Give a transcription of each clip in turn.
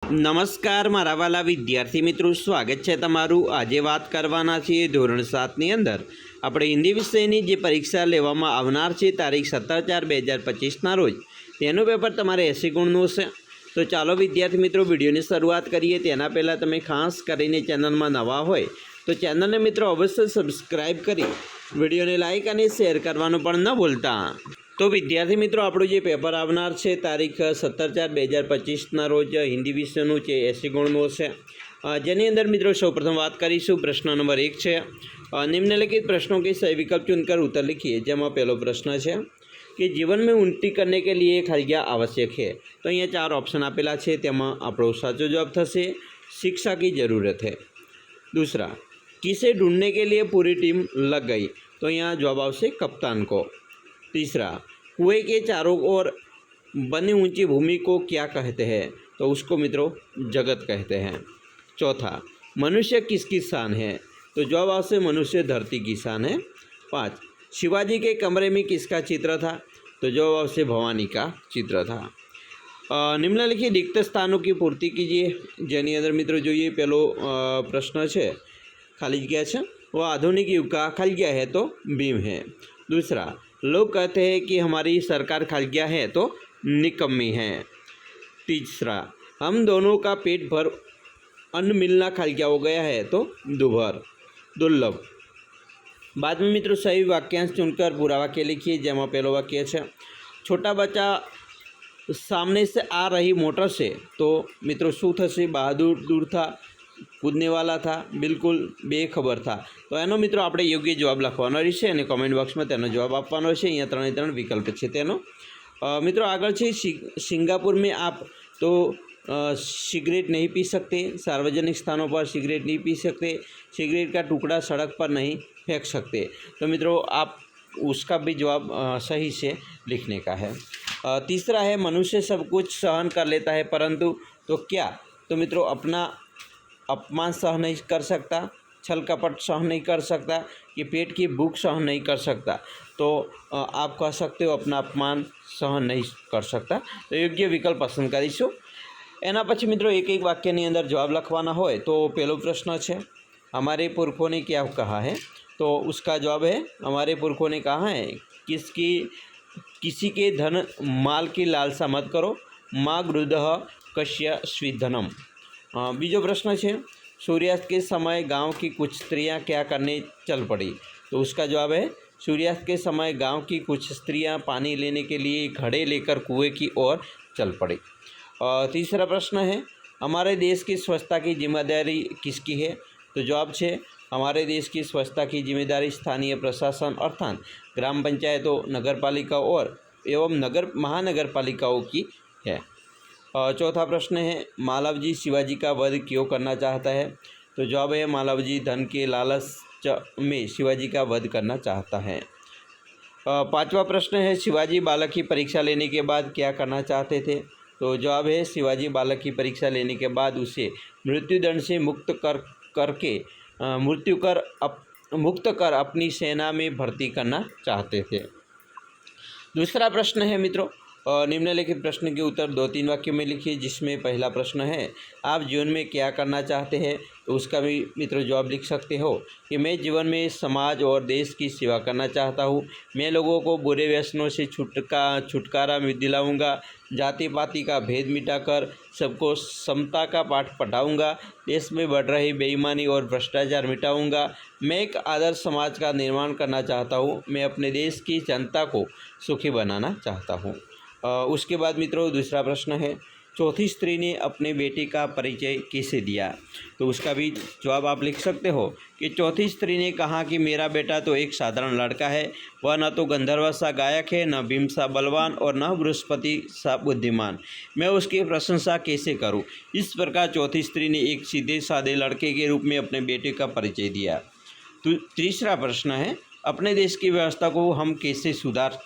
નમસ્કાર મારા વાલા વિદ્યાર્થી મિત્રો, સ્વાગત છે તમારું। આજે વાત કરવાના છીએ ધોરણ 7ની અંદર આપણે હિન્દી વિષયની જે પરીક્ષા લેવામાં આવનાર છે તારીખ 17/4/2025ના રોજ તેનું પેપર તમારે 80 ગુણનું છે। તો ચાલો વિદ્યાર્થી મિત્રો વિડીયોની શરૂઆત કરીએ। તેના પહેલાં તમે ખાસ કરીને ચેનલમાં નવા હોય તો ચેનલને મિત્રો અવશ્ય સબસ્ક્રાઈબ કરી વિડીયોને લાઇક અને શેર કરવાનું પણ ન ભૂલતા। तो विद्यार्थी मित्रों આપણું જે પેપર આવનાર છે તારીખ 17/4/2025ના રોજ હિન્દી વિષયનું છે 80 ગુણનું છે, જેની અંદર મિત્રો સૌप्रथम बात करीશું। प्रश्न नंबर 1 છે, निम्नलिखित प्रश्नों के सही विकल्प चुनकर उत्तर लिखिए। જેમાં પહેલો પ્રશ્न છે कि जीवन में उन्नति करने के लिए क्या आवश्यक है। तो અહીંયા 4 ऑप्शन આપેલા છે, તેમાં આપણો સાચો જવાબ થશે शिक्षा की ज़रूरत है। दूसरा, किसे ढूंढने के लिए पूरी टीम लग गई। तो यहाँ जवाब आवश्य कप्तान को। तीसरा, कुएं के चारों ओर बनी ऊंची भूमि को क्या कहते हैं। तो उसको मित्रों जगत कहते हैं। चौथा, मनुष्य किसकी शान है। तो जवाब आवश्य मनुष्य धरती की शान है। 5, शिवाजी के कमरे में किसका चित्र था। तो जवाब आवश्य भवानी का चित्र था। निम्नलिखित रिक्त स्थानों की पूर्ति कीजिए। जेनी अंदर मित्रों जो ये पहलो प्रश्न है खाली जगह है वो आधुनिक युग का खाली गया है तो भीम है। दूसरा, लोग कहते हैं कि हमारी सरकार खाली गया है तो निकम्मी है। तीसरा, हम दोनों का पेट भर अन्न मिलना खाली गया हो गया है तो दुर्लभ। बाद में मित्रों सही वाक्यांश चुनकर पूरा वाक्य लिखिए। जेमा पहलो वाक्य है, छोटा बच्चा सामने से आ रही मोटर से। तो मित्रों शू थशे, बहादुर दूर था, कूदने वाला था, बिल्कुल बेखबर था। तो एनो मित्रों आपणे योग्य जवाब लखवानो रहेशे अने कॉमेंट बॉक्स में तेनो जवाब आपवानो रहेशे। अहींया 3 विकल्प छे तेनो। मित्रों आगळ छे सिंगापुर में आप तो सिगरेट नहीं पी सकते, सार्वजनिक स्थानों पर सिगरेट नहीं पी सकते, सिगरेट का टुकड़ा सड़क पर नहीं फेंक सकते। तो मित्रों आप उसका भी जवाब सही से लिखने का है। तीसरा है, मनुष्य सब कुछ सहन कर लेता है परंतु तो क्या। तो मित्रों अपना अपमान सहन नहीं कर सकता, छल कपट सहन नहीं कर सकता, कि पेट की भूख सहन नहीं कर सकता। तो आप कह सकते हो अपना अपमान सहन नहीं कर सकता। तो योग्य विकल्प पसंद करीशुं। एना पछी मित्रों एक एक वाक्यनी अंदर जवाब लखवाना होय। तो पहलो प्रश्न है, हमारे पुरखों ने क्या कहा है। तो उसका जवाब है, हमारे पुरखों ने कहा है किसी के धन माल की लालसा मत करो, माँ गृदः कस्य स्विधनम। बीजो प्रश्न है, सूर्यास्त के समय गांव की कुछ स्त्रियां क्या करने चल पड़ी। तो उसका जवाब है, सूर्यास्त के समय गांव की कुछ स्त्रियां पानी लेने के लिए घड़े लेकर कुएं की ओर चल पड़ी। तीसरा प्रश्न है, हमारे देश की स्वच्छता की जिम्मेदारी किसकी है। तो जवाब है, हमारे देश की स्वच्छता की जिम्मेदारी स्थानीय प्रशासन अर्थात ग्राम पंचायतों, नगर पालिकाओं और एवं महानगर पालिकाओं की है। चौथा प्रश्न है, मालवजी शिवाजी का वध क्यों करना चाहता है। तो जवाब है, मालवजी धन के लालच में शिवाजी का वध करना चाहता है। पांचवा प्रश्न है, शिवाजी बालक की परीक्षा लेने के बाद क्या करना चाहते थे। तो जवाब है, शिवाजी बालक की परीक्षा लेने के बाद उसे मृत्युदंड से मुक्त कर अपनी सेना में भर्ती करना चाहते थे। दूसरा प्रश्न है मित्रों, निम्नलिखित प्रश्न के उत्तर 2-3 वाक्यों में लिखिए। जिसमें पहला प्रश्न है, आप जीवन में क्या करना चाहते हैं। तो उसका भी मित्रों जवाब लिख सकते हो कि मैं जीवन में समाज और देश की सेवा करना चाहता हूँ। मैं लोगों को बुरे व्यसनों से छुटकारा दिलाऊंगा, जाति पाति का भेद मिटाकर सबको समता का पाठ पढ़ाऊंगा, देश में बढ़ रही बेईमानी और भ्रष्टाचार मिटाऊंगा। मैं एक आदर्श समाज का निर्माण करना चाहता हूँ। मैं अपने देश की जनता को सुखी बनाना चाहता हूँ। उसके बाद मित्रों दूसरा प्रश्न है, चौथी स्त्री ने अपने बेटे का परिचय कैसे दिया। तो उसका भी जवाब आप लिख सकते हो कि चौथी स्त्री ने कहा कि मेरा बेटा तो एक साधारण लड़का है, वह न तो गंधर्व सा गायक है, न भीम सा बलवान और न बृहस्पति सा बुद्धिमान। मैं उसकी प्रशंसा कैसे करूं। इस प्रकार चौथी स्त्री ने एक सीधे साधे लड़के के रूप में अपने बेटे का परिचय दिया। तो तीसरा प्रश्न है, अपने देश की व्यवस्था को हम कैसे सुधार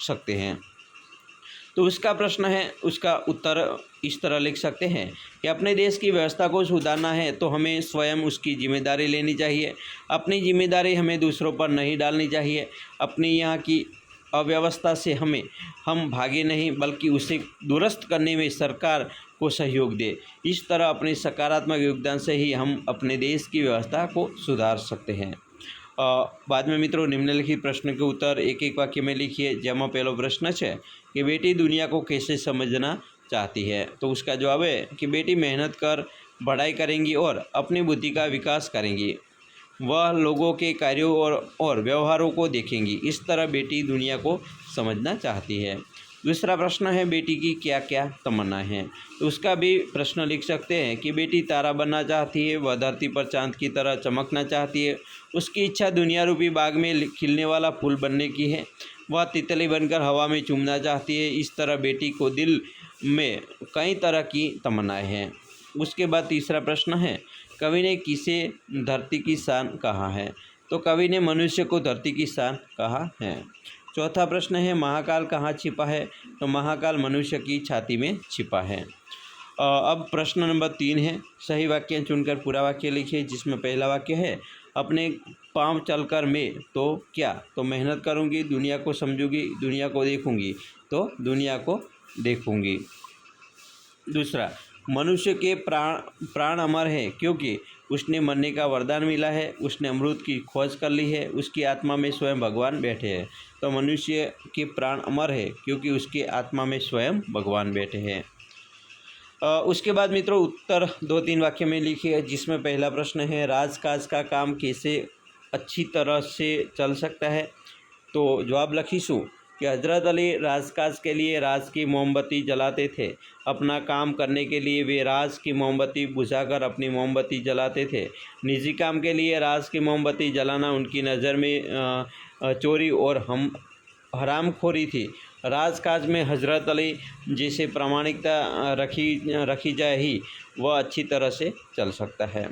सकते हैं। तो उसका प्रश्न है, उसका उत्तर इस तरह लिख सकते हैं कि अपने देश की व्यवस्था को सुधारना है तो हमें स्वयं उसकी जिम्मेदारी लेनी चाहिए। अपनी जिम्मेदारी हमें दूसरों पर नहीं डालनी चाहिए। अपनी यहाँ की अव्यवस्था से हम भागे नहीं, बल्कि उसे दुरुस्त करने में सरकार को सहयोग दे। इस तरह अपने सकारात्मक योगदान से ही हम अपने देश की व्यवस्था को सुधार सकते हैं। बाद में मित्रों निम्नलिखित प्रश्न के उत्तर एक एक वाक्य में लिखिए। જેમાં પહેલો પ્રશ્ન છે कि बेटी दुनिया को कैसे समझना चाहती है, तो उसका जवाब है कि बेटी मेहनत कर पढ़ाई करेंगी और अपनी बुद्धि का विकास करेंगी। वह लोगों के कार्यों और व्यवहारों को देखेंगी। इस तरह बेटी दुनिया को समझना चाहती है। दूसरा प्रश्न है बेटी की क्या क्या तमन्नाएं हैं, तो उसका भी प्रश्न लिख सकते हैं कि बेटी तारा बनना चाहती है, वह धरती पर चांद की तरह चमकना चाहती है, उसकी इच्छा दुनिया रूपी बाग में खिलने वाला फूल बनने की है, वह तितली बनकर हवा में चूमना चाहती है। इस तरह बेटी को दिल में कई तरह की तमन्नाएं हैं। उसके बाद तीसरा प्रश्न है कवि ने किसे धरती की शान कहा है, तो कवि ने मनुष्य को धरती की शान कहा है। चौथा प्रश्न है महाकाल कहाँ छिपा है, तो महाकाल मनुष्य की छाती में छिपा है। अब प्रश्न नंबर 3 है सही वाक्य चुनकर पूरा वाक्य लिखिए, जिसमें पहला वाक्य है अपने पाँव चलकर मैं तो क्या, तो मेहनत करूँगी, दुनिया को समझूंगी, दुनिया को देखूंगी, तो दुनिया को देखूंगी। दूसरा मनुष्य के प्राण अमर है क्योंकि उसने मरने का वरदान मिला है, उसने अमृत की खोज कर ली है, उसकी आत्मा में स्वयं भगवान बैठे हैं। तो मनुष्य के प्राण अमर है क्योंकि उसकी आत्मा में स्वयं भगवान बैठे हैं। उसके बाद मित्रों उत्तर 2-3 वाक्य में लिखिए, जिसमें पहला प्रश्न है राजकाज का काम कैसे अच्छी तरह से चल सकता है, तो जवाब लिखीशू कि हजरत अली राजकाज के लिए राज की मोमबत्ती जलाते थे। अपना काम करने के लिए वे राज की मोमबत्ती बुझाकर अपनी मोमबत्ती जलाते थे। निजी काम के लिए राज की मोमबत्ती जलाना उनकी नज़र में चोरी और हरामखोरी थी। राजकाज में हजरत अली जैसे प्रामाणिकता रखी जाए ही वह अच्छी तरह से चल सकता है।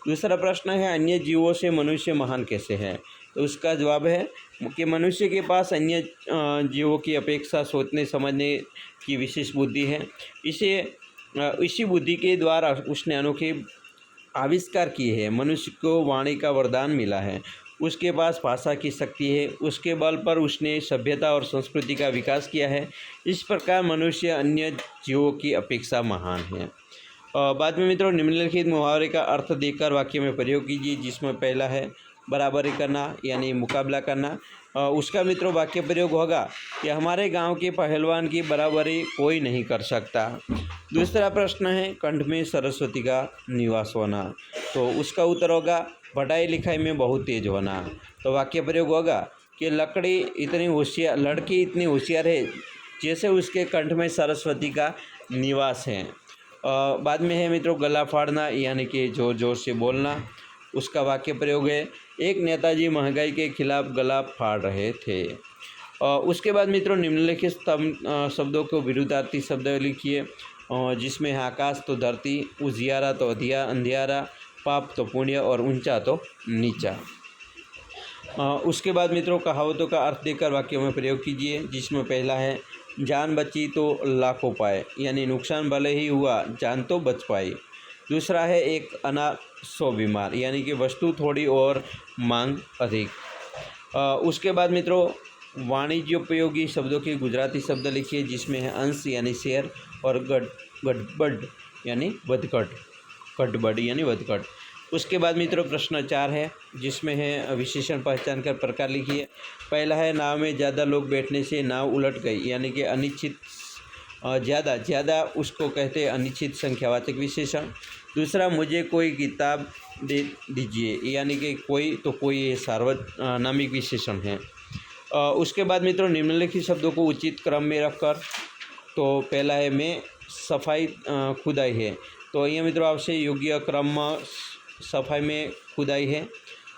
दूसरा प्रश्न है अन्य जीवों से मनुष्य महान कैसे है, तो उसका जवाब है कि मनुष्य के पास अन्य जीवों की अपेक्षा सोचने समझने की विशेष बुद्धि है। इसी बुद्धि के द्वारा उसने अनोखे आविष्कार किए हैं। मनुष्य को वाणी का वरदान मिला है, उसके पास भाषा की शक्ति है, उसके बल पर उसने सभ्यता और संस्कृति का विकास किया है। इस प्रकार मनुष्य अन्य जीवों की अपेक्षा महान है। बाद में मित्रों निम्नलिखित मुहावरे का अर्थ देकर वाक्य में प्रयोग कीजिए, जिसमें पहला है बराबरी करना यानी मुकाबला करना। उसका मित्रों वाक्य प्रयोग होगा कि हमारे गांव के पहलवान की बराबरी कोई नहीं कर सकता। दूसरा प्रश्न है कंठ में सरस्वती का निवास होना, तो उसका उत्तर होगा पढ़ाई लिखाई में बहुत तेज होना। तो वाक्य प्रयोग होगा कि लड़की इतनी होशियार है जैसे उसके कंठ में सरस्वती का निवास है। बाद में है मित्रों गला फाड़ना यानी कि जोर जोर से बोलना। उसका वाक्य प्रयोग है एक नेताजी महंगाई के खिलाफ गला फाड़ रहे थे। उसके बाद मित्रों निम्नलिखित शब्दों को विरुद्धार्थी शब्द लिखिए, जिसमें है आकाश तो धरती, उजियारा तो अंधियारा, पाप तो पुण्य और ऊंचा तो नीचा। उसके बाद मित्रों कहावतों का अर्थ देकर वाक्यों में प्रयोग कीजिए, जिसमें पहला है जान बची तो लाखों पाए यानी नुकसान भले ही हुआ जान तो बच पाई। दूसरा है एक अनार 100 बीमार यानी कि वस्तु थोड़ी और मांग अधिक। उसके बाद मित्रों वाणिज्योपयोगी शब्दों के गुजराती शब्द लिखिए, जिसमें है अंश यानी शेयर और गड़बड़ यानी वधकट। उसके बाद मित्रों प्रश्न 4 है, जिसमें है विशेषण पहचान कर प्रकार लिखिए। पहला है नाव में ज़्यादा लोग बैठने से नाव उलट गई यानी कि अनिश्चित ज़्यादा उसको कहते हैं अनिश्चित संख्यावाचक विशेषण। दूसरा मुझे कोई किताब दे दीजिए यानी कि कोई सार्वनामिक विशेषण है। उसके बाद मित्रों निम्नलिखित शब्दों को उचित क्रम में रखकर, तो पहला है मैं सफाई खुदाई है, तो ये मित्रों आपसे योग्य क्रम सफाई में खुदाई है।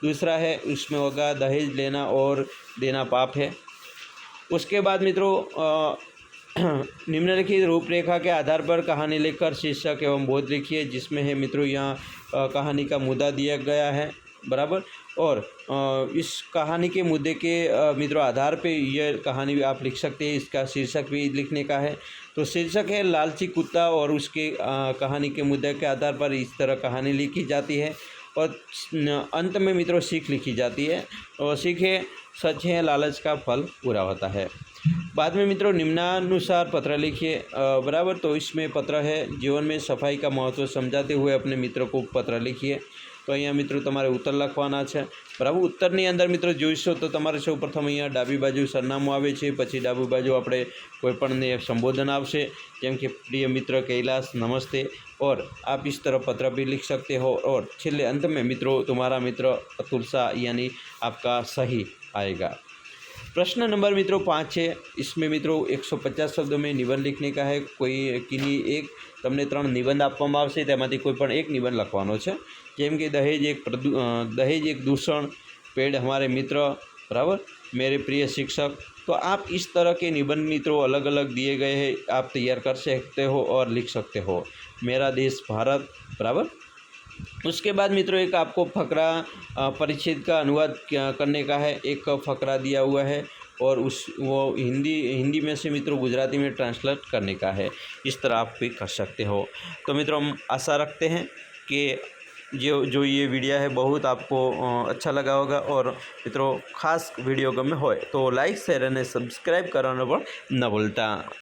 दूसरा है उसमें होगा दहेज लेना और देना पाप है। उसके बाद मित्रों निम्नलिखित रूपरेखा के आधार पर कहानी लिखकर शीर्षक एवं बोध लिखिए, जिसमें है मित्रों यहाँ कहानी का मुद्दा दिया गया है बराबर, और इस कहानी के मुद्दे के मित्रों आधार पे यह कहानी भी आप लिख सकते हैं। इसका शीर्षक भी लिखने का है, तो शीर्षक है लालची कुत्ता और उसके कहानी के मुद्दे के आधार पर इस तरह कहानी लिखी जाती है। और अंत में मित्रों सीख लिखी जाती है, और सीख है सच है लालच का फल बुरा होता है। बाद में मित्रों निम्नानुसार पत्र लिखिए। बराबर, तो इसमें पत्र है जीवन में सफाई का महत्व समझाते हुए अपने मित्र को पत्र लिखिए। तो अहींया मित्रों तमारे उत्तर लखवाना है। बराबर, उत्तरनी अंदर मित्रों जोईशो तो तमारे सौ प्रथम अहींया डाबी बाजू सरनामું आवे छे, पछी डाबी बाजू आपणे कोईपणने संबोधन आवशे, जेम के प्रिय मित्र कैलाश नमस्ते, और आप इस तरह पत्र भी लिख सकते हो। और छेल्ले अंत में मित्रों तुम्हारा मित्र अतुल शाह यानी आपका सही आएगा। प्रश्न नंबर मित्रों 5 है। इसमें मित्रों 150 शब्दों में निबंध लिखने का है। कोई किन्हीं एक तमने 3 निबंध आपवामां आवशे, तेमांथी कोईपण एक निबंध लखवानो छे। जेम के दहेज एक दूषण, पेड़ हमारे मित्र, बराबर, मेरे प्रिय शिक्षक। तो आप इस तरह के निबंध मित्रों अलग अलग दिए गए हैं, आप तैयार कर सकते हो और लिख सकते हो। मेरा देश भारत, बराबर। उसके बाद मित्रों एक आपको फकरा परिच्छेद का अनुवाद करने का है। एक फकरा दिया हुआ है और वो हिंदी में से मित्रों गुजराती में ट्रांसलेट करने का है। इस तरह आप भी कर सकते हो। तो मित्रों हम आशा रखते हैं कि जो ये वीडियो है बहुत आपको अच्छा लगा होगा। और मित्रों खास वीडियो गमे होय तो लाइक शेयर और सब्सक्राइब करवानो पण न भूलता।